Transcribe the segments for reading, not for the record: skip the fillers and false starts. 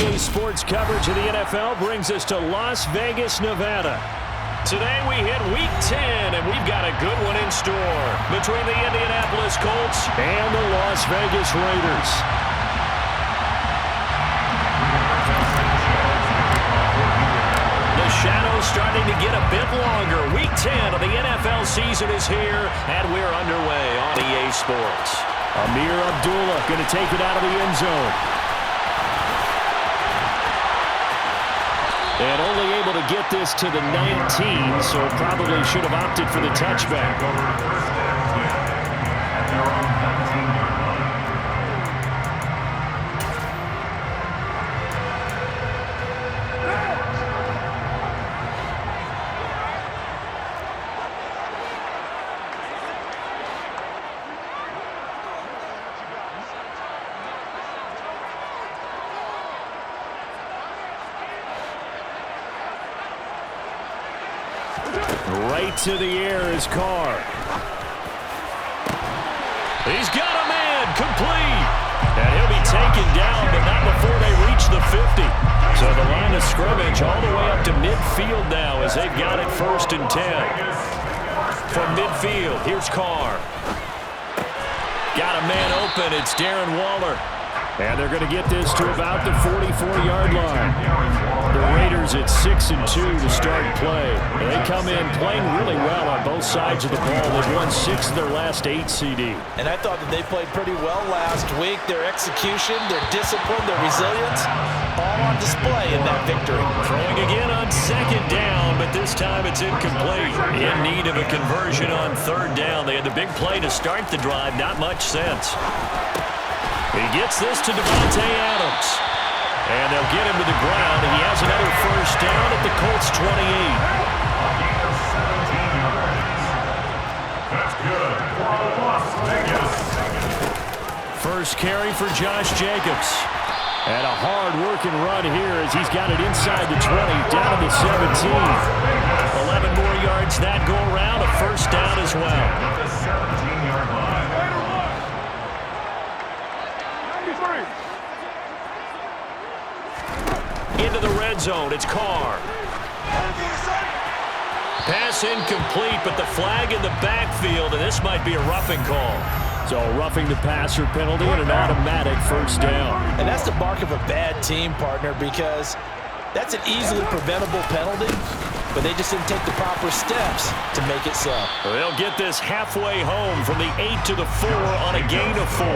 EA Sports coverage of the NFL brings us to Las Vegas, Nevada. Today we hit Week 10, and we've got a good one in store between the Indianapolis Colts and the Las Vegas Raiders. The shadow's starting to get a bit longer. Week 10 of the NFL season is here, and we're underway on EA Sports. Amir Abdullah going to take it out of the end zone. And only able to get this to the 19, so probably should have opted for the touchback. Right to the air is Carr. He's got a man, complete. And he'll be taken down, but not before they reach the 50. So the line of scrimmage all the way up to midfield now as they've got it 1st and 10. From midfield, here's Carr. Got a man open, it's Darren Waller. And they're going to get this to about the 44-yard line. The Raiders at 6-2 to start play. They come in playing really well on both sides of the ball. They've won 6 of their last 8 CD. And I thought that they played pretty well last week. Their execution, their discipline, their resilience, all on display in that victory. Throwing again on 2nd down, but this time it's incomplete. In need of a conversion on 3rd down. They had the big play to start the drive. Not much sense. He gets this to Devontae Adams. And they'll get him to the ground. He has another 1st down at the Colts 28. That's good for Las Vegas. First carry for Josh Jacobs. And a hard-working run here as he's got it inside the 20, down to the 17. 11 more yards that go around, a 1st down as well. The 17-yard line. Into the red zone, it's Carr. Pass incomplete, but the flag in the backfield, and this might be a roughing call. So roughing the passer penalty and an automatic 1st down. And that's the mark of a bad team, partner, because that's an easily preventable penalty, but they just didn't take the proper steps to make it so. They'll get this halfway home from the 8 to the 4 on a gain of 4.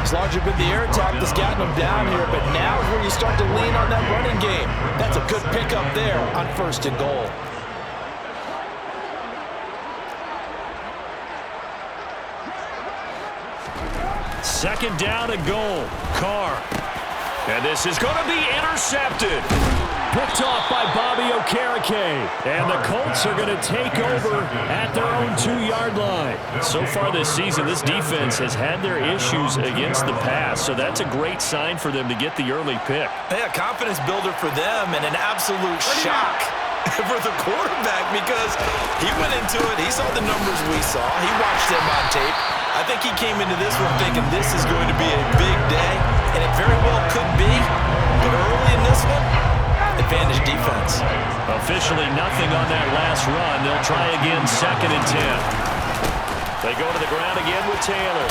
It's largely been the air attack that's gotten them down here, but now is where you start to lean on that running game. That's a good pickup there on 1st and goal. Second down and goal. Carr. And this is going to be intercepted. Picked off by Bobby Okereke. And the Colts are going to take over at their own 2-yard line. So far this season, this defense has had their issues against the pass, so that's a great sign for them to get the early pick. Yeah, confidence builder for them and an absolute shock for the quarterback because he went into it. He saw the numbers we saw. He watched them on tape. I think he came into this one thinking this is going to be a big day, and it very well could be. But early in this one, advantage defense. Officially nothing on that last run. They'll try again 2nd and 10. They go to the ground again with Taylor.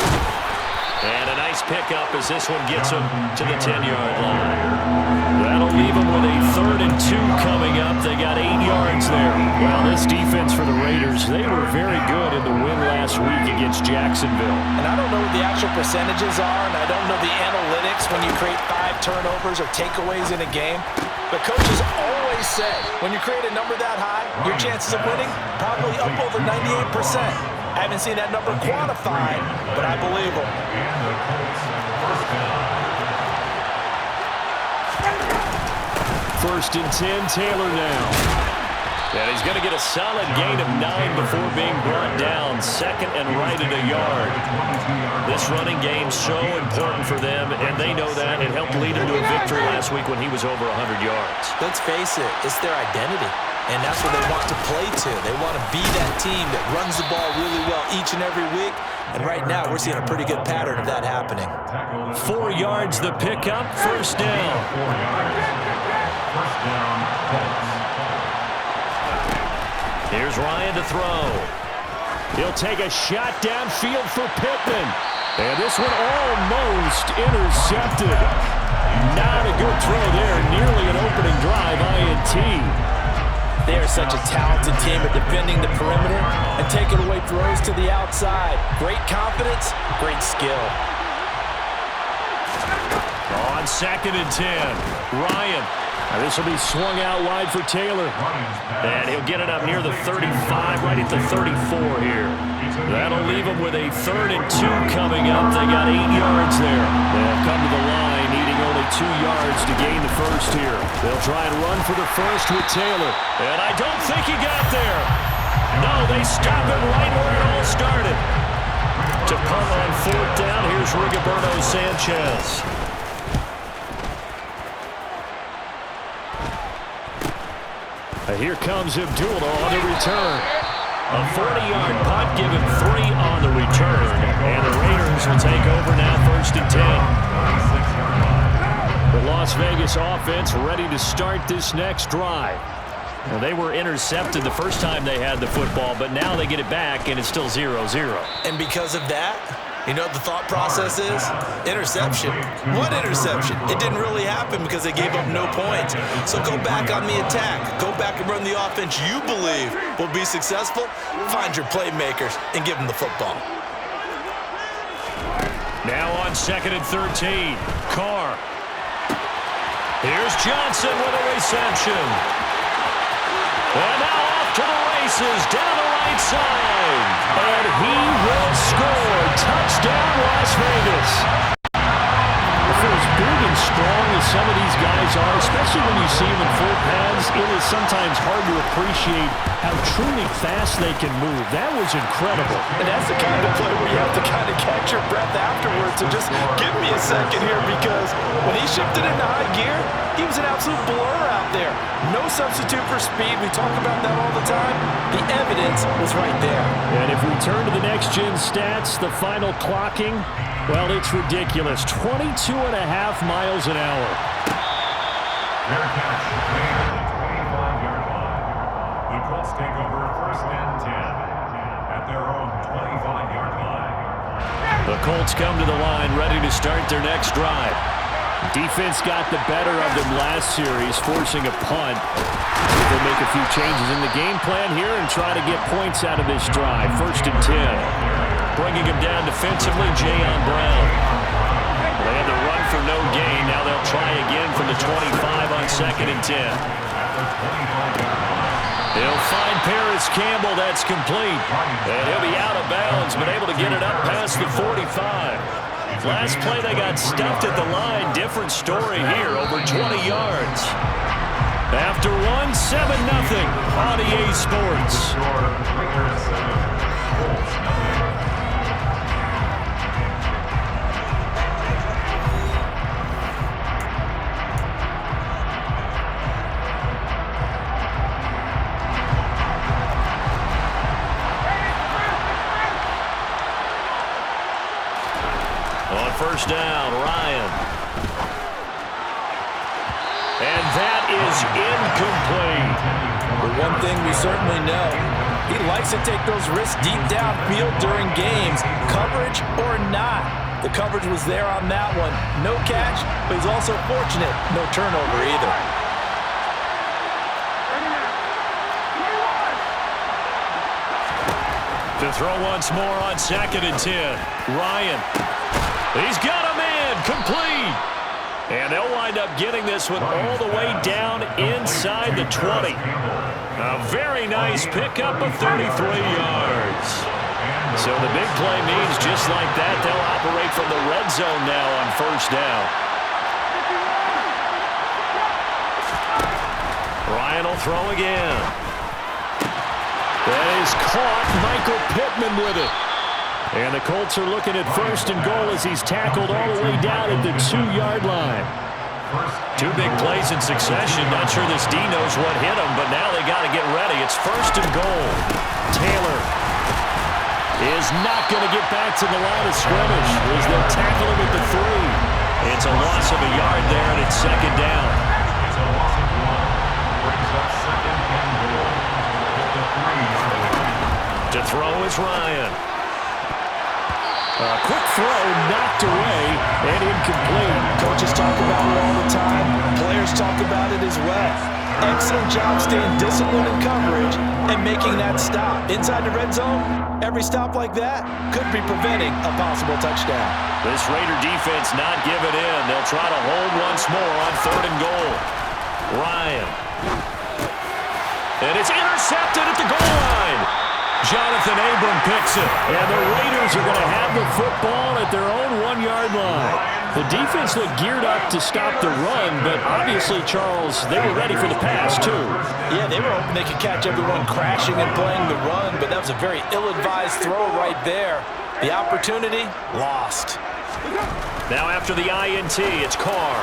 And a nice pickup as this one gets them to the 10-yard line. That'll leave them with a 3rd and 2 coming up. They got 8 yards there. Well, this defense for the Raiders, they were very good in the win last week against Jacksonville. And I don't know what the actual percentages are, and I don't know the analytics when you create 5 turnovers or takeaways in a game. But coaches always say, when you create a number that high, your chances of winning probably up over 98%. I haven't seen that number quantified, but I believe them. First and 10, Taylor now. And he's going to get a solid gain of 9 before being brought down. Second and right at a yard. This running game so important for them, and they know that. It helped lead them to a victory last week when he was over 100 yards. Let's face it, it's their identity. And that's what they want to play to. They want to be that team that runs the ball really well each and every week. And right now, we're seeing a pretty good pattern of that happening. 4 yards the pickup, first down. 4 yards. First down, Colts. Here's Ryan to throw. He'll take a shot downfield for Pittman. And this one almost intercepted. Not a good throw there. Nearly an opening drive, INT. They are such a talented team at defending the perimeter and taking away throws to the outside. Great confidence, great skill. On 2nd and 10, Ryan. This will be swung out wide for Taylor. And he'll get it up near the 35, right at the 34 here. That'll leave him with a 3rd and 2 coming up. They got 8 yards there. They'll come to the line, needing only 2 yards to gain the first here. They'll try and run for the first with Taylor. And I don't think he got there. No, they stop it right where it all started. To punt on 4th down, here's Rigoberto Sanchez. Here comes Abdullah on the return. A 40-yard punt, given 3 on the return. And the Raiders will take over now, 1st and 10. The Las Vegas offense ready to start this next drive. Now, they were intercepted the first time they had the football, but now they get it back, and it's still 0-0. And because of that, you know what the thought process is? Interception. What interception? It didn't really happen because they gave up no points. So go back on the attack. Go back and run the offense you believe will be successful. Find your playmakers and give them the football. Now on 2nd and 13, Carr. Here's Johnson with a reception. And now off to the races, down the right side. And he will score. Touchdown, Las Vegas. For as big and strong as some of these guys are, especially when you see them in full pads, it is sometimes hard to appreciate how truly fast they can move. That was incredible. And that's the kind of play where you have to kind of catch your breath afterwards. So just give me a second here, because when he shifted into high gear, he was an absolute blur out there. No substitute for speed. We talk about that all the time. The evidence was right there. And if we turn to the next-gen stats, the final clocking, well, it's ridiculous. 22.5 miles an hour. Their catch made at the 25-yard line. The Colts take over 1st and 10 at their own 25-yard line. The Colts come to the line, ready to start their next drive. Defense got the better of them last series, forcing a punt. They'll make a few changes in the game plan here and try to get points out of this drive. 1st and 10. Bringing him down defensively, Jayon Brown. They had to run for no gain. Now they'll try again from the 25 on 2nd and 10. He'll find Paris Campbell. That's complete. And he'll be out of bounds, but able to get it up past the 45. Last play, they got stuffed at the line. Different story here, over 20 yards. After one, 7-0 on EA Sports. On 1st down, Ryan. And that is incomplete. But one thing we certainly know, he likes to take those risks deep downfield during games, coverage or not. The coverage was there on that one. No catch, but he's also fortunate, no turnover either. To throw once more on 2nd and 10. Ryan. He's got a man, complete. And they'll wind up getting this one all the way down inside the 20. A very nice pickup of 33 yards. So the big play means just like that, they'll operate from the red zone now on 1st down. Ryan will throw again. That is caught. Michael Pittman with it. And the Colts are looking at 1st and goal as he's tackled all the way down at the 2-yard line. 2 big plays in succession. Not sure this D knows what hit him, but now they got to get ready. It's 1st and goal. Taylor is not going to get back to the line of scrimmage as they'll tackle him at the 3. It's a loss of a yard there, and it's 2nd down. It's a loss of 1. Brings up 2nd and goal. At the 3. To throw is Ryan. A quick throw knocked away and incomplete. Coaches talk about it all the time. Players talk about it as well. Excellent job staying disciplined in coverage and making that stop. Inside the red zone, every stop like that could be preventing a possible touchdown. This Raider defense not giving in. They'll try to hold once more on 3rd and goal. Ryan. And it's intercepted at the goal line. Jonathan Abram picks it. And the Raiders are going to have the football at their own 1-yard line. The defense looked geared up to stop the run, but obviously, Charles, they were ready for the pass, too. Yeah, they were hoping they could catch everyone crashing and playing the run, but that was a very ill-advised throw right there. The opportunity, lost. Now after the INT, it's Carr.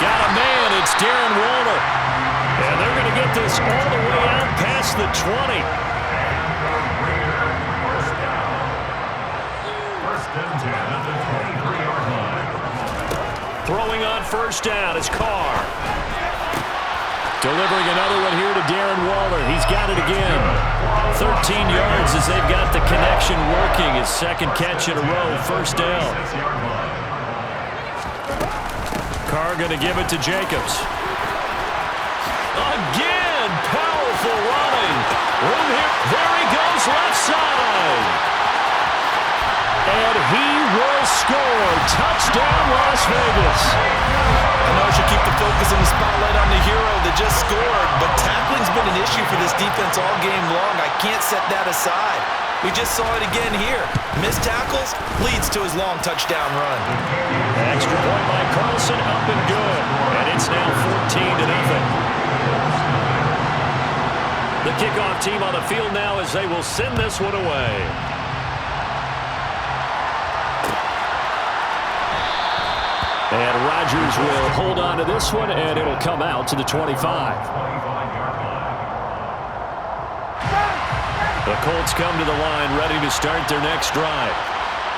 Got a man, it's Darren Waller. And they're going to get this all the way out past the 20. Throwing on 1st down is Carr. Delivering another one here to Darren Waller. He's got it again. 13 yards as they've got the connection working. His 2nd catch in a row, 1st down. Carr going to give it to Jacobs. Again, powerful running. Room here. There he goes, left side. And he will score. Touchdown, Las Vegas. I know I should keep the focus and the spotlight on the hero that just scored, but tackling's been an issue for this defense all game long. I can't set that aside. We just saw it again here. Missed tackles leads to his long touchdown run. Extra point by Carlson, up and good. And it's now 14-0. The kickoff team on the field now as they will send this one away. And Rodgers will hold on to this one, and it'll come out to the 25. The Colts come to the line ready to start their next drive.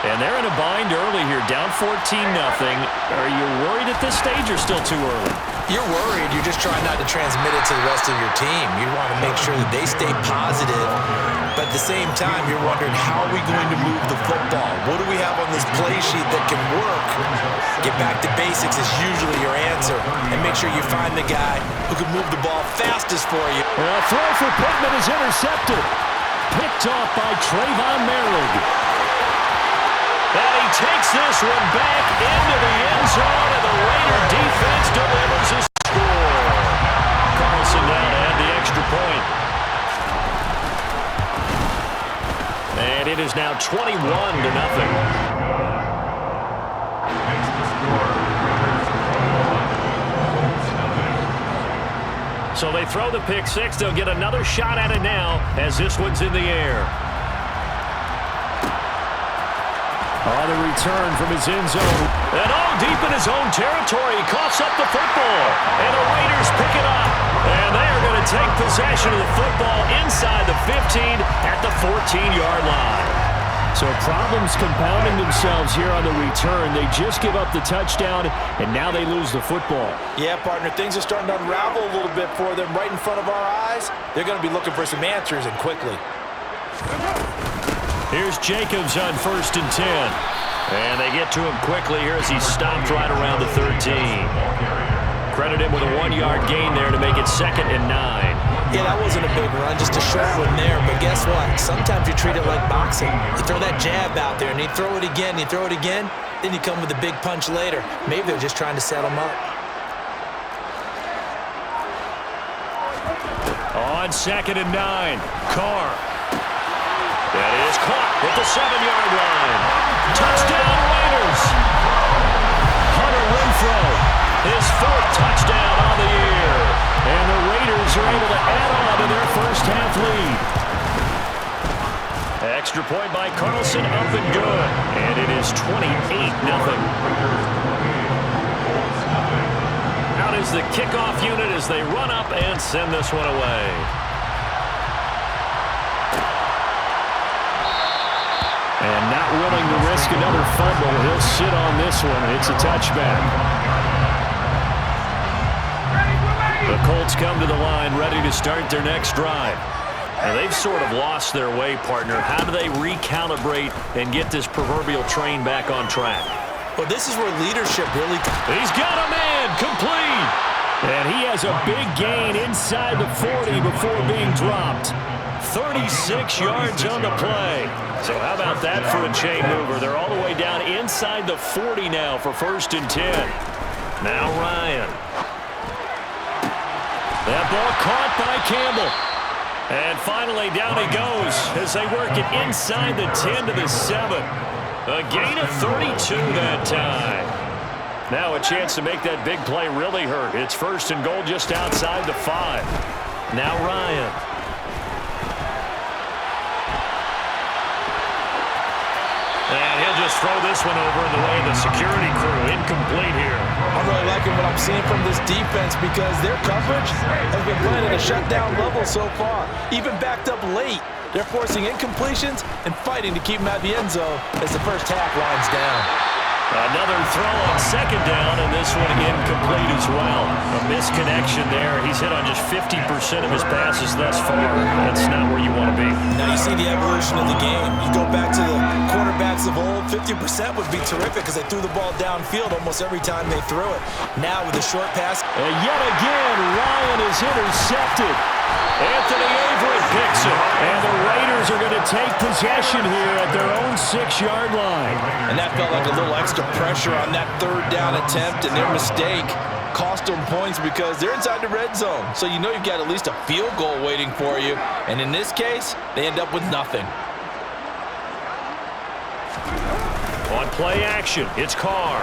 And they're in a bind early here, down 14-0. Are you worried at this stage or still too early? You're worried. You're just trying not to transmit it to the rest of your team. You want to make sure that they stay positive. But at the same time, you're wondering, how are we going to move the football? What do we have on this play sheet that can work? Get back to basics is usually your answer. And make sure you find the guy who can move the ball fastest for you. A throw for Pittman is intercepted. Picked off by Trayvon Merrick. And he takes this one back into the end zone, and the Raider defense delivers a score. Carlson now to add the extra point. And it is now 21-0. So they throw the pick six. They'll get another shot at it now as this one's in the air. On the return from his end zone. And all deep in his own territory. He coughs up the football. And the Raiders pick it up. And they are going to take possession of the football inside the 15 at the 14-yard line. So problems compounding themselves here on the return. They just give up the touchdown, and now they lose the football. Yeah, partner, things are starting to unravel a little bit for them right in front of our eyes. They're going to be looking for some answers, and quickly. Here's Jacobs on 1st and 10. And they get to him quickly here as he stopped right around the 13. Credit him with a 1-yard gain there to make it 2nd and 9. Yeah, that wasn't a big run, just a short one there. But guess what? Sometimes you treat it like boxing. You throw that jab out there, and you throw it again, you throw it again, then you come with a big punch later. Maybe they're just trying to set them up. On 2nd and 9, Carr. That is caught at the 7-yard line. Touchdown, Raiders. Hunter Renfrow, his 4th touchdown on the year. And the Raiders are able to add on to their first half lead. Extra point by Carlson, up and good. And it is 28-0. Out is the kickoff unit as they run up and send this one away. And not willing to risk another fumble, he'll sit on this one. It's a touchback. The Colts come to the line ready to start their next drive. Now they've sort of lost their way, partner. How do they recalibrate and get this proverbial train back on track? Well, this is where leadership really... He's got a man, complete. And he has a big gain inside the 40 before being dropped. 36 yards on the play. So how about that for a chain mover? They're all the way down inside the 40 now for 1st and 10. Now Ryan. That ball caught by Campbell. And finally, down he goes as they work it inside the 10 to the 7. A gain of 32 that time. Now a chance to make that big play really hurt. It's 1st and goal just outside the 5. Now Ryan. And he'll just throw this one over in the way of the security crew. Incomplete here. I'm really liking what I'm seeing from this defense because their coverage has been playing at a shutdown level so far. Even backed up late, they're forcing incompletions and fighting to keep them at the end zone as the first half winds down. Another throw on 2nd down, and this one incomplete as well. A misconnection there. He's hit on just 50% of his passes thus far. That's not where you want to be. Now you see the evolution of the game. You go back to the quarterbacks of old, 50% would be terrific because they threw the ball downfield almost every time they threw it. Now with a short pass. And yet again, Ryan is intercepted. Anthony Averett picks it. And the Raiders are going to take possession here at their own 6-yard line. And that felt like a little extra pressure on that 3rd down attempt, and their mistake cost them points because they're inside the red zone. So you know you've got at least a field goal waiting for you. And in this case, they end up with nothing. On play action, it's Carr.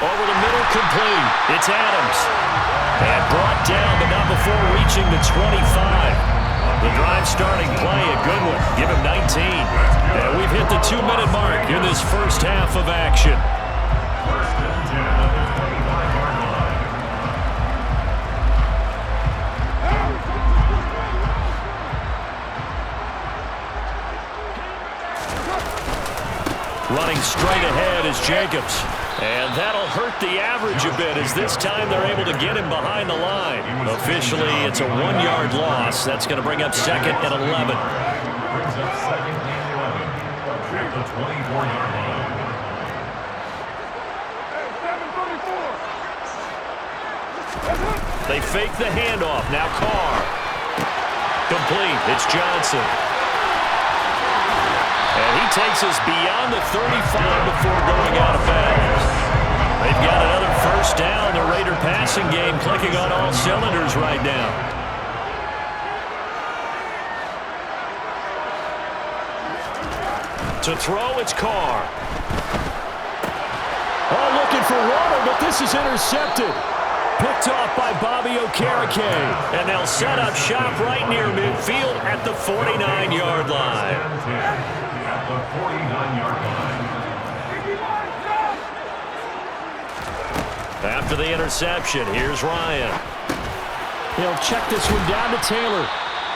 Over the middle, complete. It's Adams. And brought down, but not before reaching the 25. The drive starting play, a good one. Give him 19. And we've hit the 2-minute mark in this first half of action. 1st and 10 at the 25-yard line. Running straight ahead is Jacobs. And that'll hurt the average a bit as this time they're able to get him behind the line. Officially, it's a 1-yard loss. That's going to bring up 2nd and 11. Brings up 2nd and 11 at the 24-yard line. They fake the handoff. Now Carr. Complete. It's Johnson. And he takes us beyond the 35 before going out of bounds. They've got another 1st down. The Raider passing game clicking on all cylinders right now. To throw, it's Carr. Oh, looking for water, but this is intercepted. Picked off by Bobby Okereke. And they'll set up shop right near midfield at the 49-yard line. At the 49-yard line. After the interception, here's Ryan. He'll check this one down to Taylor.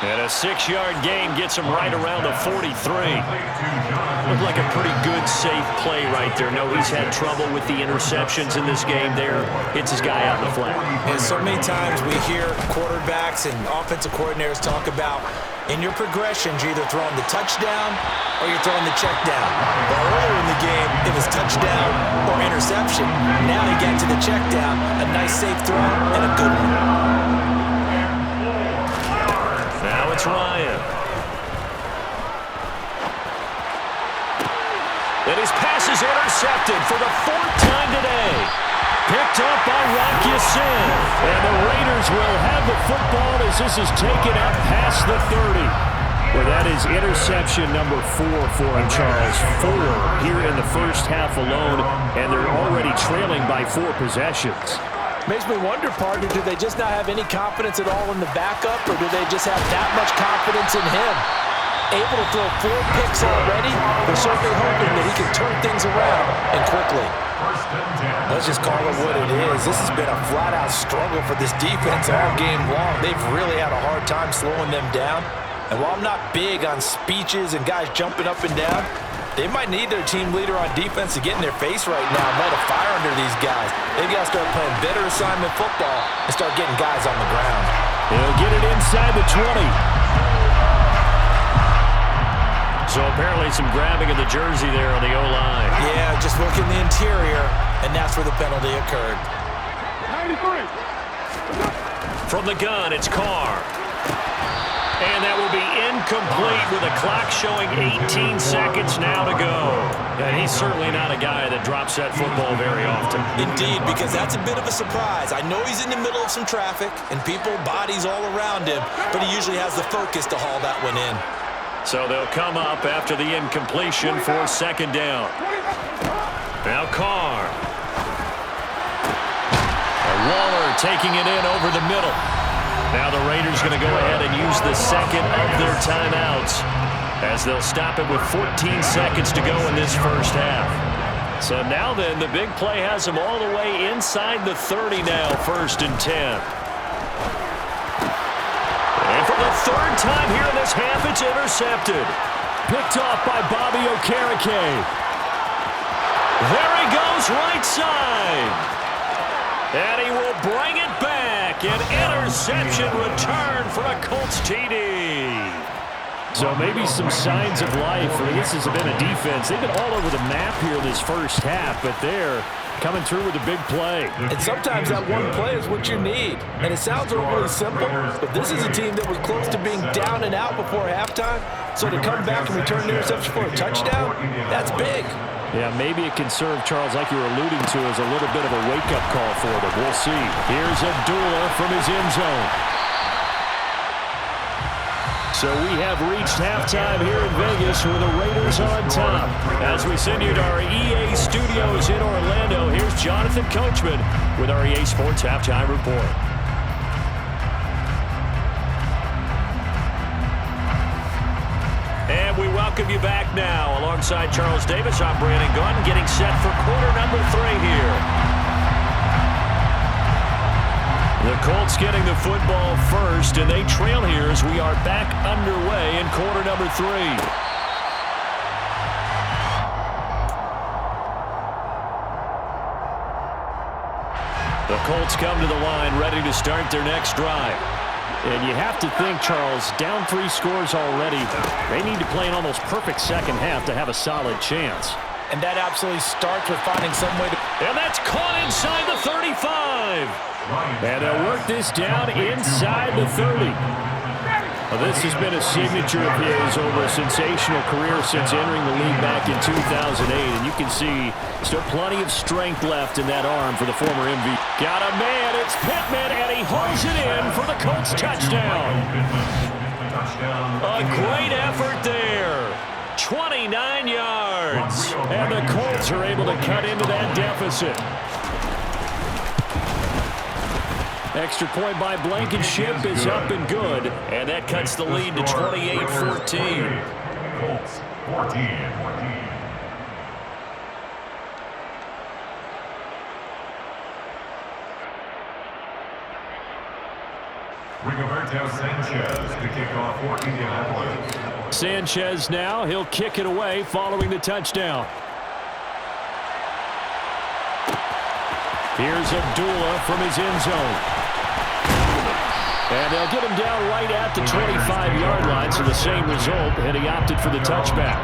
And a 6-yard gain gets him right around the 43. Looked like a pretty good, safe play right there. No, he's had trouble with the interceptions in this game there. Hits his guy out in the flat. And so many times we hear quarterbacks and offensive coordinators talk about in your progressions, you're either throwing the touchdown or you're throwing the check down. But earlier in the game, it was touchdown or interception. Now he got to the check down, a nice safe throw, and a good one. Now it's Ryan. And his pass is intercepted for the 4th time today. Picked up by Rock Ya-Sin. And the Raiders will have the football as this is taken up past the 30. Well, that is interception number 4 for him, Charles. 4 here in the first half alone, and they're already trailing by 4 possessions. Makes me wonder, partner, do they just not have any confidence at all in the backup, or do they just have that much confidence in him? able to throw 4 picks already. They're certainly hoping that he can turn things around and quickly. Let's just call it what it is. This has been a flat-out struggle for this defense all game long. They've really had a hard time slowing them down. And while I'm not big on speeches and guys jumping up and down, they might need their team leader on defense to get in their face right now and light a fire under these guys. They've got to start playing better assignment football and start getting guys on the ground. He'll get it inside the 20. So apparently some grabbing of the jersey there on the O-line. Yeah, just working the interior, and that's where the penalty occurred. 93. From the gun, it's Carr. And that will be incomplete with a clock showing 18 seconds now to go. And he's certainly not a guy that drops that football very often. Indeed, because that's a bit of a surprise. I know he's in the middle of some traffic and people, bodies all around him, but he usually has the focus to haul that one in. So they'll come up after the incompletion for second down. Now Carr. Waller taking it in over the middle. Now the Raiders going to go ahead and use the second of their timeouts as they'll stop it with 14 seconds to go in this first half. So now then, the big play has them all the way inside the 30 now, 1st and 10. And for the third time here in this half, it's intercepted. Picked off by Bobby Okereke. There he goes, right side. And he will bring it back. An interception return for a Colts TD. So maybe some signs of life. I mean, this has been a defense. They've been all over the map here this first half, but they're coming through with a big play. And sometimes that one play is what you need. And it sounds overly simple, but this is a team that was close to being down and out before halftime. So to come back and return an interception for a touchdown, that's big. Yeah, maybe it can serve, Charles, like you were alluding to, as a little bit of a wake-up call for them. We'll see. Here's Abdullah from his end zone. So we have reached halftime here in Vegas with the Raiders on top. As we send you to our EA studios in Orlando, here's Jonathan Coachman with our EA Sports Halftime Report. And we welcome you back now. Alongside Charles Davis, I'm Brandon Gunn, getting set for quarter number 3 here. The Colts getting the football first, and they trail here as we are back underway in quarter number 3. The Colts come to the line, ready to start their next drive. And you have to think, Charles, down 3 scores already. They need to play an almost perfect second half to have a solid chance. And that absolutely starts with finding some way to... And that's caught inside the 35. And they'll work this down inside the 30. Well, this has been a signature of his over a sensational career since entering the league back in 2008. And you can see still plenty of strength left in that arm for the former MVP. Got a man, it's Pittman, and he holds it in for the Colts touchdown. A great effort there. 29 yards. And the Colts are able to cut into that deficit. Extra point by Blankenship is up and good. And that cuts the lead to 28-14. Colts 14. Rigoberto Sanchez to kick off for Indianapolis. Sanchez now, he'll kick it away following the touchdown. Here's Abdullah from his end zone. And they'll get him down right at the 25-yard line, so the same result, and he opted for the touchback.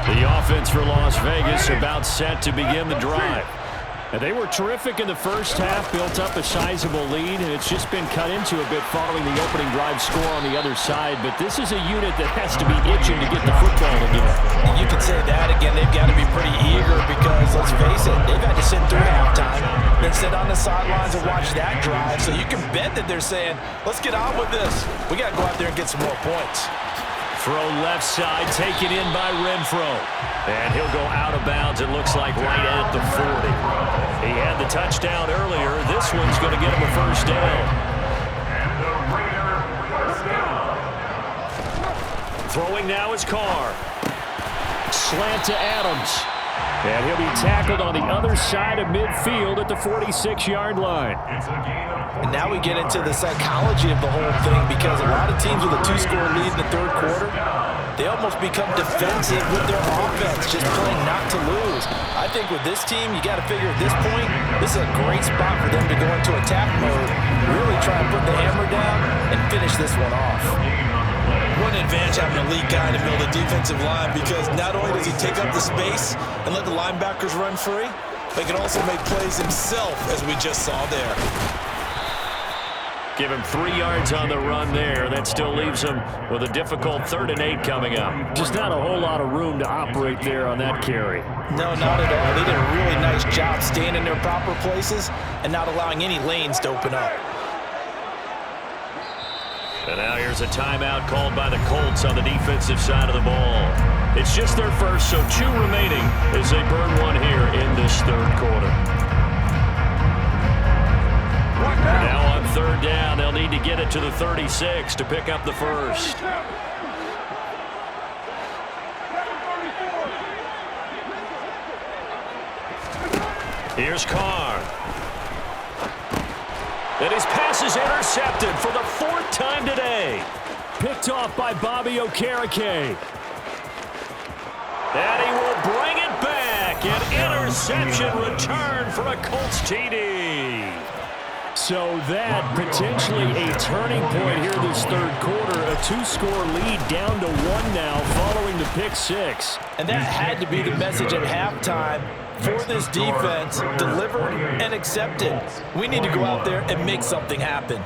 The offense for Las Vegas about set to begin the drive. And they were terrific in the first half, built up a sizable lead, and it's just been cut into a bit following the opening drive score on the other side. But this is a unit that has to be itching to get the football again. And you can say that again. They've got to be pretty eager because, let's face it, they've had to sit through halftime, then sit on the sidelines and watch that drive. So you can bet that they're saying, let's get on with this. We got to go out there and get some more points. Throw left side, taken in by Renfro. And he'll go out of bounds, it looks like, right at the 40. He had the touchdown earlier. This one's going to get him a first down. Throwing now is Carr. Slant to Adams. And he'll be tackled on the other side of midfield at the 46-yard line. And now we get into the psychology of the whole thing, because a lot of teams with a 2-score lead in the third quarter, they almost become defensive with their offense, just playing not to lose. I think with this team, you got to figure at this point, this is a great spot for them to go into attack mode, really try and put the hammer down and finish this one off. What an advantage having an elite guy in the middle of the defensive line, because not only does he take up the space and let the linebackers run free, but he can also make plays himself, as we just saw there. Give him 3 yards on the run there. That still leaves him with a difficult 3rd and 8 coming up. Just not a whole lot of room to operate there on that carry. No, not at all. They did a really nice job staying in their proper places and not allowing any lanes to open up. And now here's a timeout called by the Colts on the defensive side of the ball. It's just their first, so 2 remaining as they burn one here in this third quarter. Now on 3rd down, they'll need to get it to the 36 to pick up the first. Here's Carr. And his pass is intercepted for the 4th time today. Picked off by Bobby Okereke. And he will bring it back. An interception return for a Colts TD. So that potentially a turning point here this third quarter. A 2-score lead down to 1 now following the pick 6. And that had to be the message at halftime for this defense. Delivered and accepted. We need to go out there and make something happen.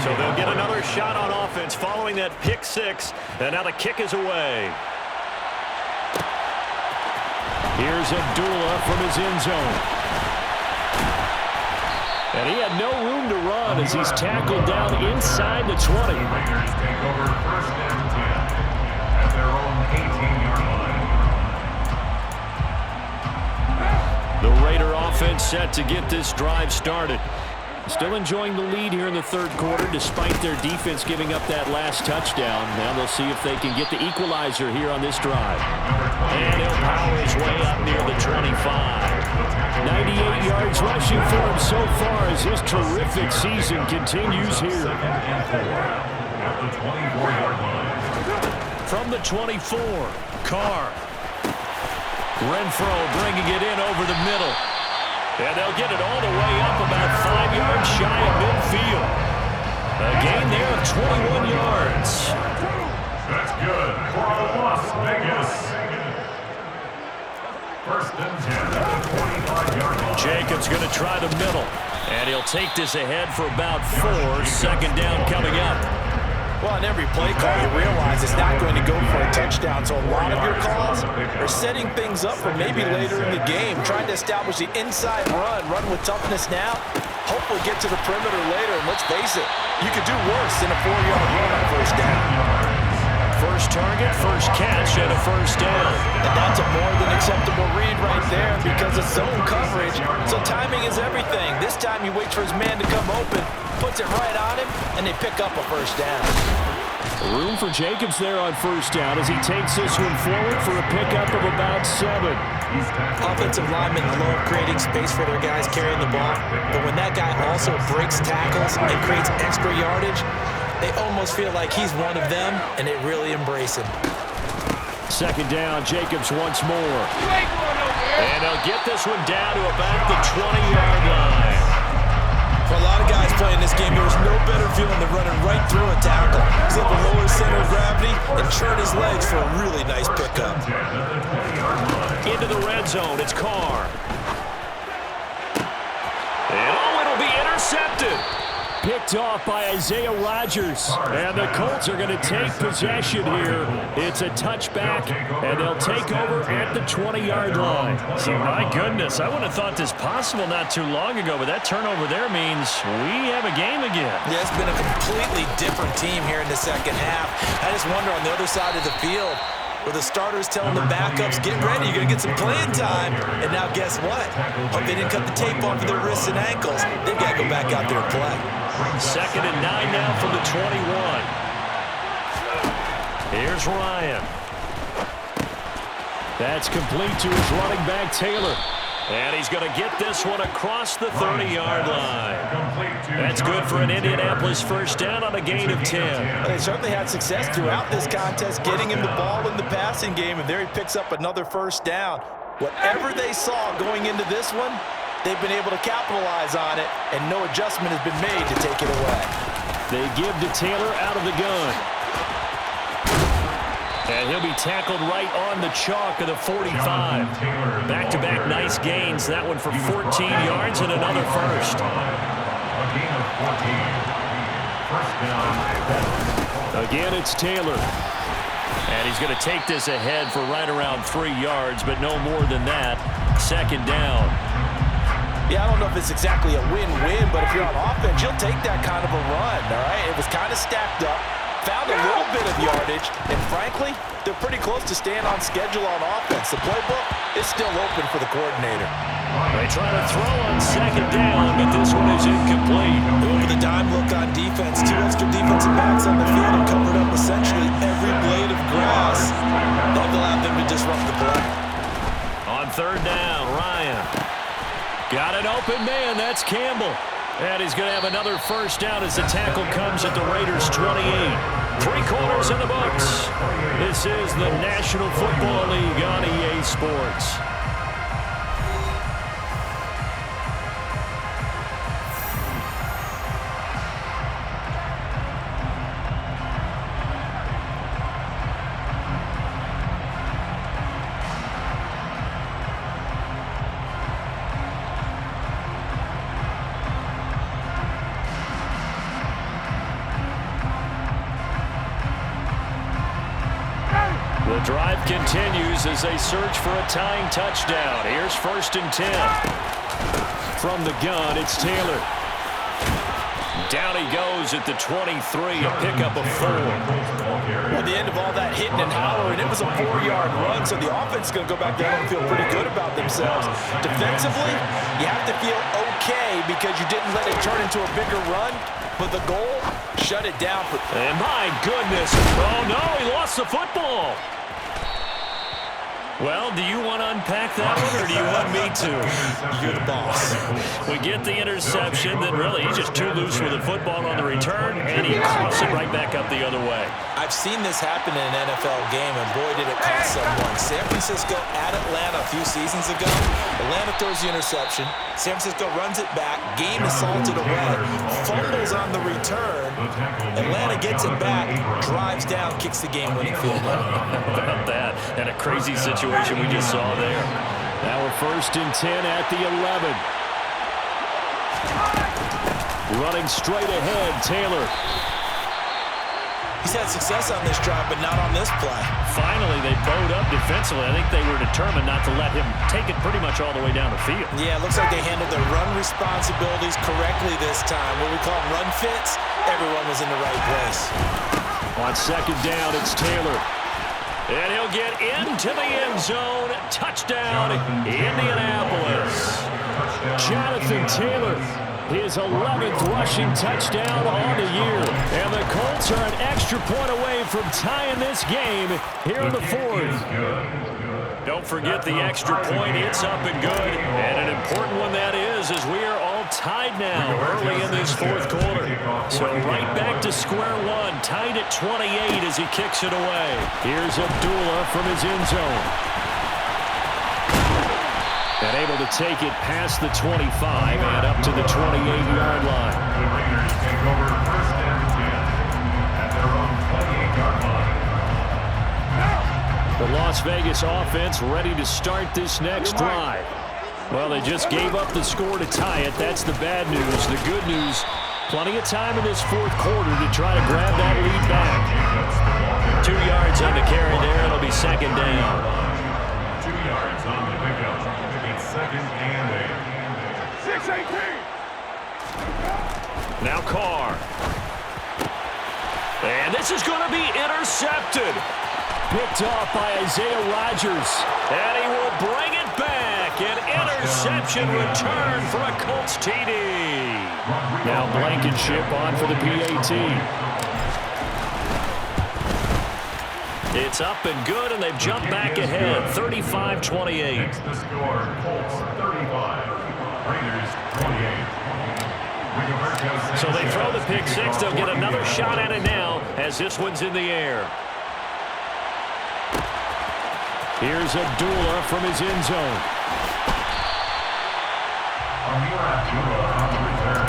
So they'll get another shot on offense following that pick 6. And now the kick is away. Here's Abdullah from his end zone. And he had no room to run as he's tackled down inside the 20. Raiders take over 1st and 10 at their own 18-yard line. The Raider offense set to get this drive started. Still enjoying the lead here in the third quarter despite their defense giving up that last touchdown. Now they'll see if they can get the equalizer here on this drive. And he'll power his way up near the 25. 98 yards rushing for him so far as this terrific season continues here. At the 24-yard line. From the 24, Carr. Renfro bringing it in over the middle. And they'll get it all the way up about 5 yards shy of midfield. A gain there of 21 yards. That's good for Las Vegas. 1st and 10 at the 25-yard line. Jacobs going to try the middle. And he'll take this ahead for about 4. 2nd down coming up. Well, on every play call, you realize it's not going to go for a touchdown. So a lot of your calls are setting things up for maybe later in the game, trying to establish the inside run with toughness now, hopefully get to the perimeter later. And let's face it, you could do worse than a 4-yard run on 1st down. First target, first catch, and a 1st down. And that's a more than acceptable read right there because it's zone coverage, so timing is everything. This time he waits for his man to come open, puts it right on him, and they pick up a 1st down. Room for Jacobs there on 1st down as he takes this one forward for a pickup of about 7. Offensive linemen love creating space for their guys carrying the ball, but when that guy also breaks tackles and creates extra yardage, they almost feel like he's one of them, and they really embrace him. 2nd down, Jacobs once more. And they'll get this one down to about the 20-yard line. For a lot of guys playing this game, there's no better feeling than running right through a tackle. He's at the lower center of gravity and churn his legs for a really nice pickup. Into the red zone, it's Carr. And it'll be intercepted. Picked off by Isaiah Rodgers. And the Colts are going to take possession here. It's a touchback, and they'll take over at the 20-yard line. So, my goodness, I wouldn't have thought this possible not too long ago, but that turnover there means we have a game again. Yeah, it's been a completely different team here in the second half. I just wonder on the other side of the field, where the starter's telling the backups, get ready, you're going to get some playing time. And now guess what? Hope they didn't cut the tape off of their wrists and ankles. They've got to go back out there and play. 2nd and 9 now from the 21. Here's Ryan. That's complete to his running back, Taylor. And he's going to get this one across the 30-yard line. That's good for an Indianapolis first down on a gain of 10. They certainly had success throughout this contest, getting him the ball in the passing game, and there he picks up another first down. Whatever they saw going into this one, they've been able to capitalize on it, and no adjustment has been made to take it away. They give to Taylor out of the gun. And he'll be tackled right on the chalk of the 45. Back-to-back nice gains. That one for 14 yards and another first. Again, it's Taylor. And he's going to take this ahead for right around 3 yards, but no more than that. 2nd down. Yeah, I don't know if it's exactly a win-win, but if you're on offense, you'll take that kind of a run, all right? It was kind of stacked up. Found a little bit of yardage, and frankly, they're pretty close to staying on schedule on offense. The playbook is still open for the coordinator. They try to throw on 2nd down, but this one is incomplete. Over the dime look on defense. 2 extra defensive backs on the field and covered up essentially every blade of grass. That allowed them to disrupt the play. On 3rd down, Ryan. Got an open man. That's Campbell. And he's going to have another first down as the tackle comes at the Raiders' 28. 3 quarters in the books. This is the National Football League on EA Sports. The drive continues as they search for a tying touchdown. Here's 1st and 10. From the gun, it's Taylor. Down he goes at the 23, a pickup of 4. At the end of all that hitting and hollering, it was a 4-yard run, so the offense is going to go back there and feel pretty good about themselves. Defensively, you have to feel okay because you didn't let it turn into a bigger run, but the goal, shut it down. And my goodness, oh no, he lost the football. Well, do you want to unpack that one, or do you want me to? You're the boss. We get the interception, then really he's just too loose with the football on the return, and he coughs it right back up the other way. I've seen this happen in an NFL game, and boy, did it cost someone. San Francisco at Atlanta a few seasons ago. Atlanta throws the interception. San Francisco runs it back. Game is salted away. Fumbles on the return. Atlanta gets it back, drives down, kicks the game-winning field goal. How about that? And a crazy situation we just saw there. Now we're 1st and 10 at the 11. Running straight ahead, Taylor. He's had success on this drive, but not on this play. Finally, they bowed up defensively. I think they were determined not to let him take it pretty much all the way down the field. Yeah, it looks like they handled their run responsibilities correctly this time. What we call run fits, everyone was in the right place. On 2nd down, it's Taylor. And he'll get into the end zone. Touchdown, Indianapolis. Jonathan Taylor, his 11th rushing touchdown on the year. And the Colts are an extra point away from tying this game here in the 4th. Don't forget the extra point. It's up and good. And an important one that is, as we are all tied now early in this 4th quarter. So right back to square one, tied at 28 as he kicks it away. Here's Abdullah from his end zone. And able to take it past the 25 and up to the 28-yard line. The Raiders take over 1st and 10 at their own 28-yard line. The Las Vegas offense ready to start this next drive. Well, they just gave up the score to tie it. That's the bad news. The good news, plenty of time in this 4th quarter to try to grab that lead back. 2 yards on the carry there. It'll be 2nd down. 2 yards on the pickup. It's 2nd and 8. 6-18. Now Carr. And this is going to be intercepted. picked off by Isaiah Rodgers. And he will bring it back. An interception return for a Colts TD. Now Blankenship on for the PAT. It's up and good, and they've jumped back ahead, 35-28. Makes the score, Colts 35, Raiders 28. So they throw the pick six. They'll get another shot at it now as this one's in the air. Here's Abdullah from his end zone. Amir Abdullah on the return.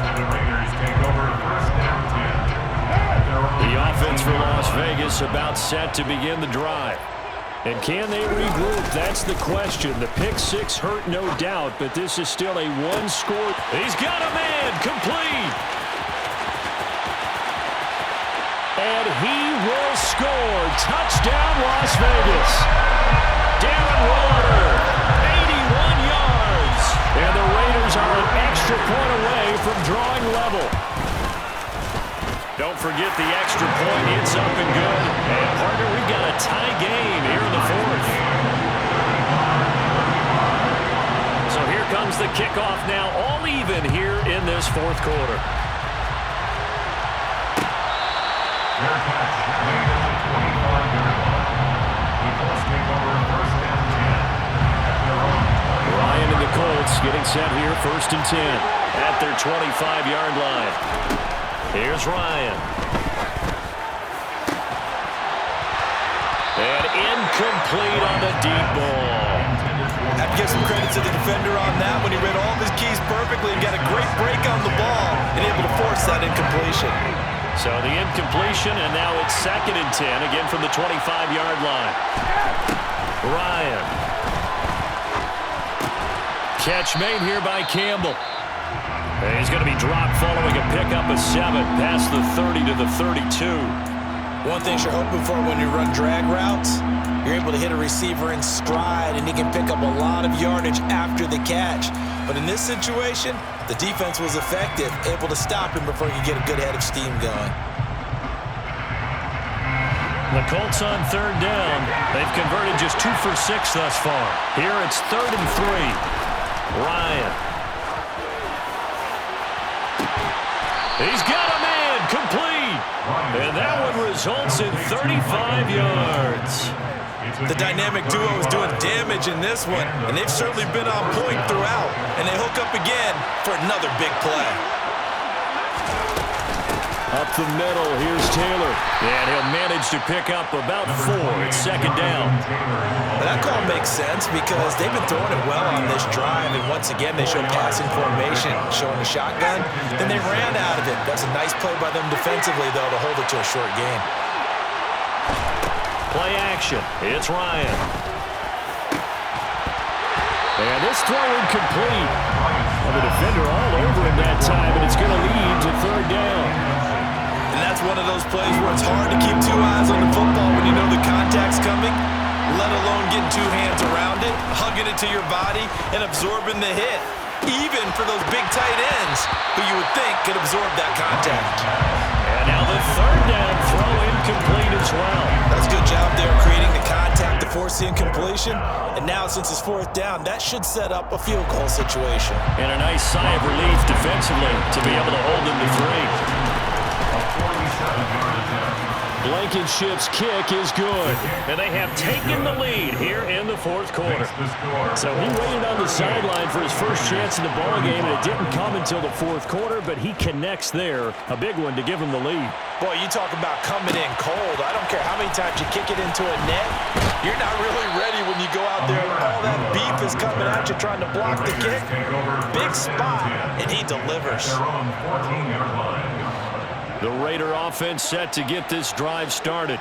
And the Raiders take over first and 10. The offense for Las Vegas about set to begin the drive. And can they regroup? That's the question. The pick six hurt, no doubt, but this is still a one-score. He's got a man, complete. And he will score. Touchdown, Las Vegas. Darren Waller, 81 yards. And the Raiders are an extra point away from drawing level. Don't forget the extra point. It's up and good. And, partner, we've got a tie game here in the fourth. So here comes the kickoff now, all even here in this fourth quarter. Their catch made at the 25-yard line. The Colts take over first and 10 at their own 25. Ryan and the Colts getting set here, first and 10 at their 25-yard line. Here's Ryan. And incomplete on the deep ball. I have to give some credit to the defender on that when he read all of his keys perfectly and got a great break on the ball and able to force that incompletion. So the incompletion, and now it's second and 10, again from the 25-yard line. Ryan. Catch made here by Campbell. And he's going to be dropped following a pickup of 7 past the 30 to the 32. One thing you're hoping for when you run drag routes, you're able to hit a receiver in stride, and he can pick up a lot of yardage after the catch. But in this situation, the defense was effective, able to stop him before he could get a good head of steam going. The Colts on third down. They've converted just 2 for 6 thus far. Here it's 3rd and 3. Ryan. He's got a man, complete. And that one results in 35 yards. The dynamic duo is doing damage in this one, and they've certainly been on point throughout. And they hook up again for another big play. Up the middle, here's Taylor. And he'll manage to pick up about 4. It's second down. But that call makes sense because they've been throwing it well on this drive, and once again they show passing formation, showing the shotgun. Then they ran out of it. That's a nice play by them defensively, though, to hold it to a short game. Play action. It's Ryan. And this throw incomplete. Well, the defender all over him that time, and it's going to lead to third down. And that's one of those plays where it's hard to keep 2 eyes on the football when you know the contact's coming, let alone getting 2 hands around it, hugging it to your body, and absorbing the hit, even for those big tight ends who you would think could absorb that contact. And now the third down throw incomplete as well. That's a good job there creating the contact to force the incompletion. And now since it's 4th down, that should set up a field goal situation. And a nice sigh of relief defensively to be able to hold them to 3. Blankenship's kick is good, and they have taken the lead here in the fourth quarter. So he waited on the sideline for his first chance in the ballgame, and it didn't come until the fourth quarter, but he connects there. A big one to give him the lead. Boy, you talk about coming in cold. I don't care how many times you kick it into a net. You're not really ready when you go out there and all that beef is coming at you trying to block the kick. Big spot, and he delivers. The Raider offense set to get this drive started.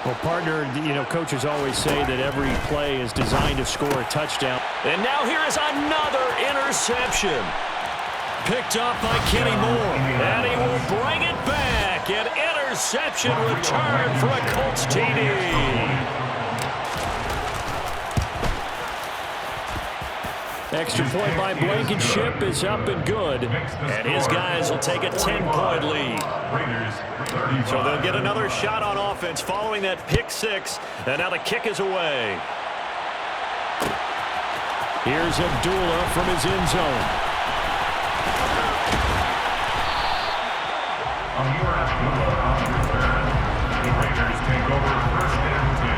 Well, partner, coaches always say that every play is designed to score a touchdown. And now here is another interception. Picked up by Kenny Moore. And he will bring it back. An interception return for a Colts TD. Extra point by Blankenship is up and good. And his guys will take a 10-point lead. So they'll get another shot on offense following that pick six. And now the kick is away. Here's Abdullah from his end zone. The Raiders take over first and 10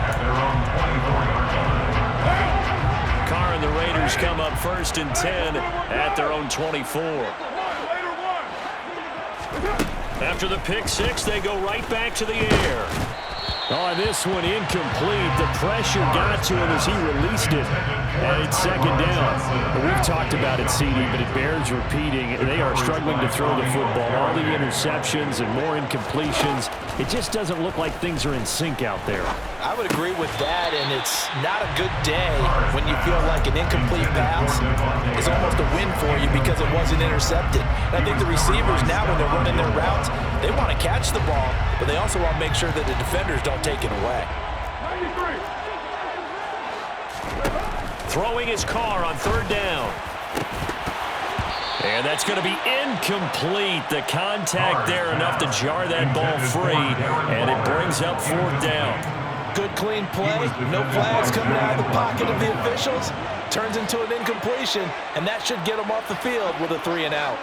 at their own 24-yard line. Carr and the Raiders come up first and 10 at their own 24. After the pick six, they go right back to the air. Oh, this one incomplete. The pressure got to him as he released it. And it's second down. We've talked about it, CD, but it bears repeating. They are struggling to throw the football. All the interceptions and more incompletions. It just doesn't look like things are in sync out there. I would agree with that, and it's not a good day when you feel like an incomplete pass is almost a win for you because it wasn't intercepted. And I think the receivers now, when they're running their routes, they want to catch the ball, but they also want to make sure that the defenders don't take it away. Throwing his Carr on third down. And that's going to be incomplete. The contact there enough to jar that ball free, and it brings up fourth down. Good clean play, no flags coming out of the pocket of the officials. Turns into an incompletion, and that should get them off the field with a 3-and-out.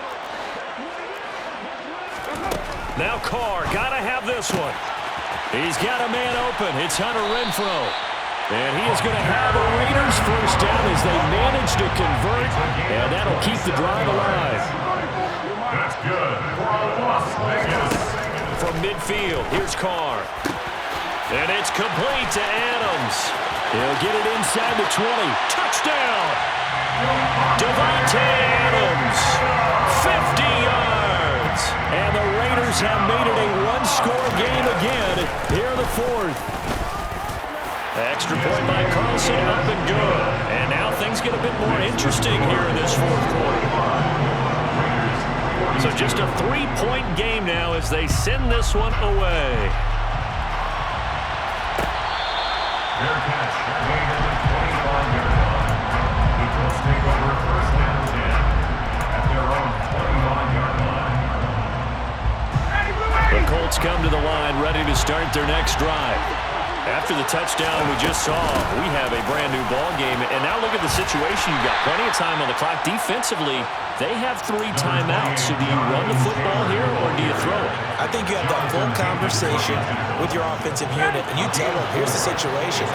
Now Carr, got to have this one. He's got a man open. It's Hunter Renfrow. And he is going to have a Raiders first down as they manage to convert, and that'll keep the drive alive. That's good for Las Vegas. From midfield, here's Carr. And it's complete to Adams. He'll get it inside the 20. Touchdown! Devontae Adams, 50 yards. And the Raiders have made it a one-score game again here in the fourth. Extra point by Carlson, up and good. And now things get a bit more interesting here in this fourth quarter. So just a 3-point game now as they send this one away. Their catch made at the 25-yard line. The Colts take over first and 10 at their own 25-yard line. The Colts come to the line ready to start their next drive. After the touchdown we just saw, we have a brand new ball game. And now look at the situation. You've got plenty of time on the clock. Defensively, they have 3 timeouts. So do you run the football here or do you throw it? I think you have that full conversation with your offensive unit, and you tell them, here's the situation.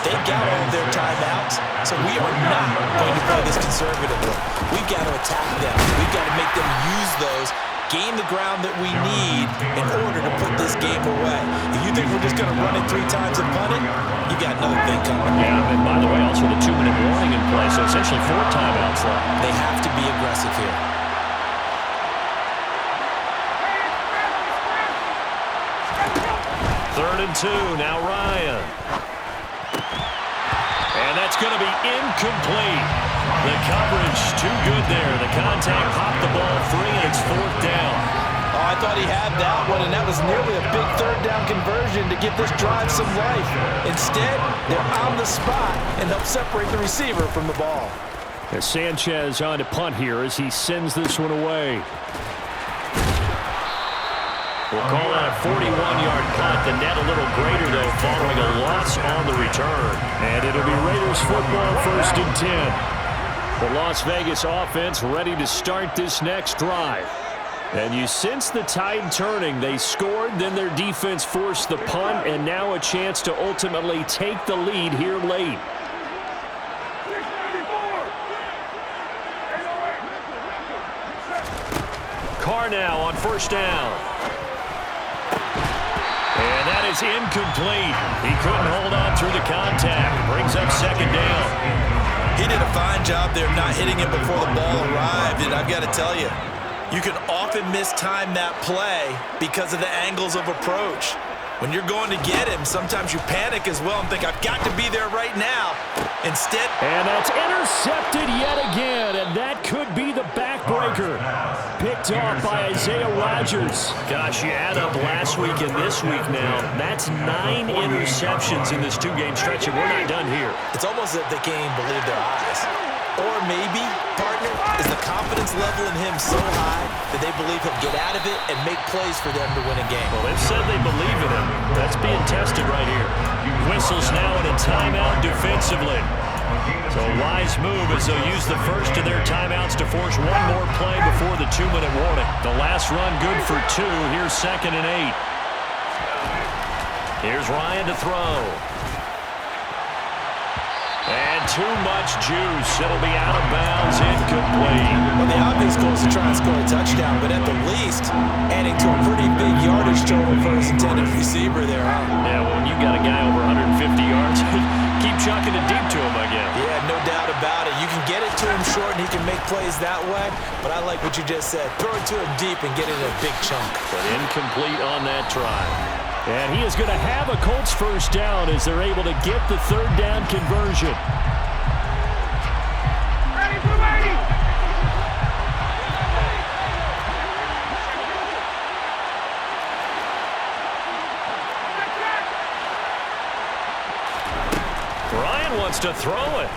They got all of their timeouts, so we are not going to play this conservatively. We've got to attack them. We've got to make them use those, gain the ground that we need in order to put this game away. If you think we're just going to run it 3 times and punt it, you got another thing coming. Yeah, and by the way, also the 2-minute warning in play, so essentially 4 timeouts left. They have to be aggressive here. Third and 2, now Ryan. And that's going to be incomplete. The coverage too good there. The contact popped the ball free, and it's fourth down. Oh, I thought he had that one, and that was nearly a big third down conversion to give this drive some life. Instead, they're on the spot and help separate the receiver from the ball. As Sanchez on to punt here as he sends this one away. We'll call that a 41-yard punt. The net a little greater, though, following a loss on the return. And it'll be Raiders football first and 10. The Las Vegas offense ready to start this next drive. And you sense the tide turning. They scored, then their defense forced the punt, and now a chance to ultimately take the lead here late. Carr now on first down. And that is incomplete. He couldn't hold on through the contact. Brings up second down. He did a fine job there not hitting it before the ball arrived, and I've got to tell you, you can often mistime that play because of the angles of approach. When you're going to get him, sometimes you panic as well and think, I've got to be there right now. Instead... And that's intercepted yet again, and that could be the backbreaker. Picked off by Isaiah Rodgers. Gosh, you add up last week and this week now, that's 9 interceptions in this 2-game stretch, and we're not done here. It's almost as if they can't even believe their eyes. Or maybe, partner, is the confidence level in him so high that they believe he'll get out of it and make plays for them to win a game. Well, they've said they believe in him. That's being tested right here. Whistles now in a timeout defensively. So a wise move as they'll use the first of their timeouts to force one more play before the 2-minute warning. The last run good for 2. Here's 2nd and 8. Here's Ryan to throw. And too much juice. It'll be out of bounds, incomplete. Well, the obvious goal is to try and score a touchdown, but at the least, adding to a pretty big yardage total for his intended receiver there, huh? Yeah, well, when you got a guy over 150 yards, keep chucking it deep to him, I guess. Yeah, no doubt about it. You can get it to him short, and he can make plays that way, but I like what you just said. Throw it to him deep and get it in a big chunk. But incomplete on that try. And he is going to have a Colts first down as they're able to get the 3rd down conversion. Ryan wants to throw it.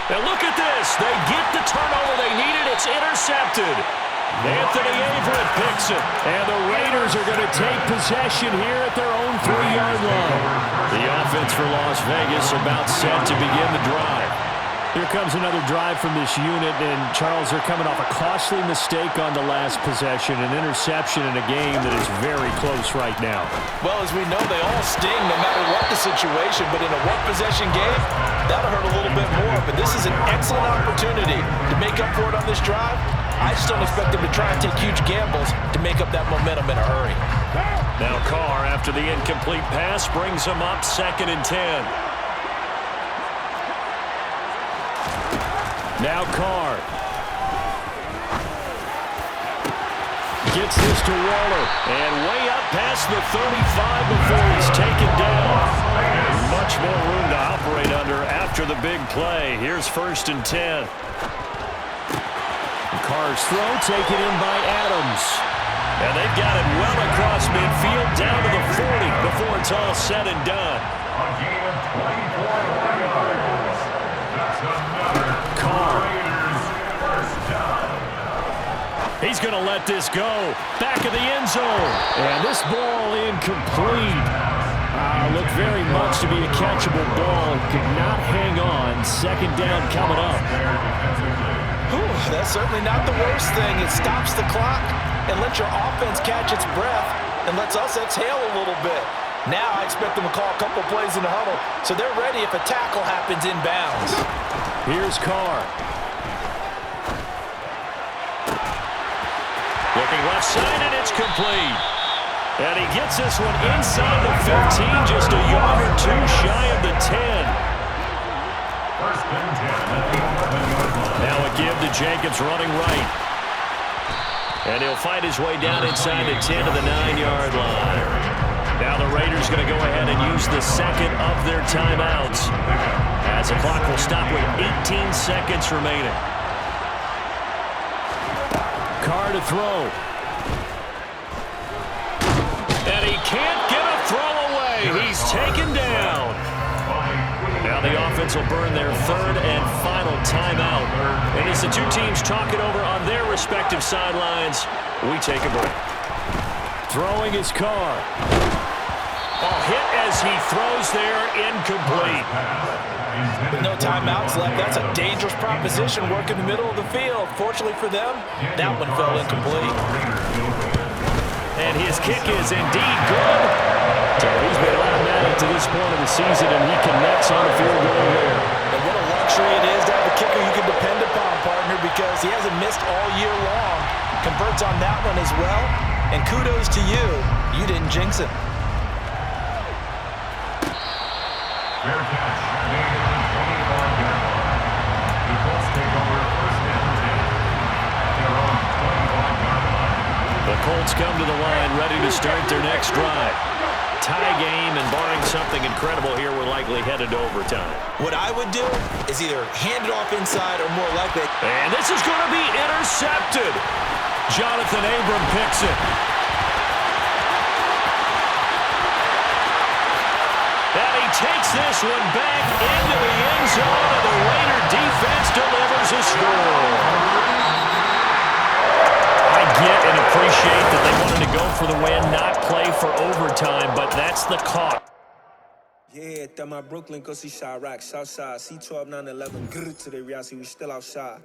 And look at this. They get the turnover they needed. It's intercepted. Anthony Averett picks it. And the Raiders are going to take possession here at their own 3-yard line. The offense for Las Vegas about set to begin the drive. Here comes another drive from this unit, and Charles, they're coming off a costly mistake on the last possession, an interception in a game that is very close right now. Well, as we know, they all sting no matter what the situation, but in a one-possession game, that'll hurt a little bit more. But this is an excellent opportunity to make up for it on this drive. I just don't expect them to try and take huge gambles to make up that momentum in a hurry. Now Carr, after the incomplete pass, brings them up 2nd and 10. Now Carr. Gets this to Waller. And way up past the 35 before he's taken down. Much more room to operate under after the big play. Here's 1st and 10. Carr's throw taken in by Adams. And they've got it well across midfield down to the 40 before it's all said and done. A gain of 24 yards. That's another Raiders first down. He's going to let this go. Back of the end zone. And this ball incomplete. Looked very much to be a catchable ball. Could not hang on. 2nd down coming up. That's certainly not the worst thing. It stops the clock and lets your offense catch its breath and lets us exhale a little bit. Now I expect them to call a couple plays in the huddle, so they're ready if a tackle happens inbounds. Here's Carr. Looking left side, and it's complete. And he gets this one inside the 15, just a yard or 2 shy of the 10. 1st and 10 at the 11-yard line. Now a give to Jacobs running right. And he'll fight his way down inside the 10 to the 9-yard line. Now the Raiders going to go ahead and use the 2nd of their timeouts, as the clock will stop with 18 seconds remaining. Carr to throw. And he can't get a throw away. He's taken down. Now the offense will burn their 3rd and final timeout. And as the two teams talk it over on their respective sidelines, we take a break. Throwing his Carr. A hit as he throws there, incomplete. With no timeouts left, that's a dangerous proposition. Work in the middle of the field. Fortunately for them, that one fell incomplete. And his kick is indeed good. So he's been automatic to this point of the season, and he connects on the field goal there. And what a luxury it is to have a kicker you can depend upon, partner, because he hasn't missed all year long. Converts on that one as well. And kudos to you. You didn't jinx it. Fair catch made at the 25-yard line. The Colts take over 1st and 10 at their own 25-yard line. The Colts come to the line ready to start their next drive. Tie game, and barring something incredible here, we're likely headed to overtime. What I would do is either hand it off inside or more likely. And this is going to be intercepted. Jonathan Abram picks it. And he takes this one back into the end zone, and the Raider defense delivers a score. I get and appreciate that they wanted to go for the win, not play for overtime, but that's the cost. Yeah, that my Brooklyn, go see Chirac, Southside, C12, 911, grrr, to the reality, we still outside.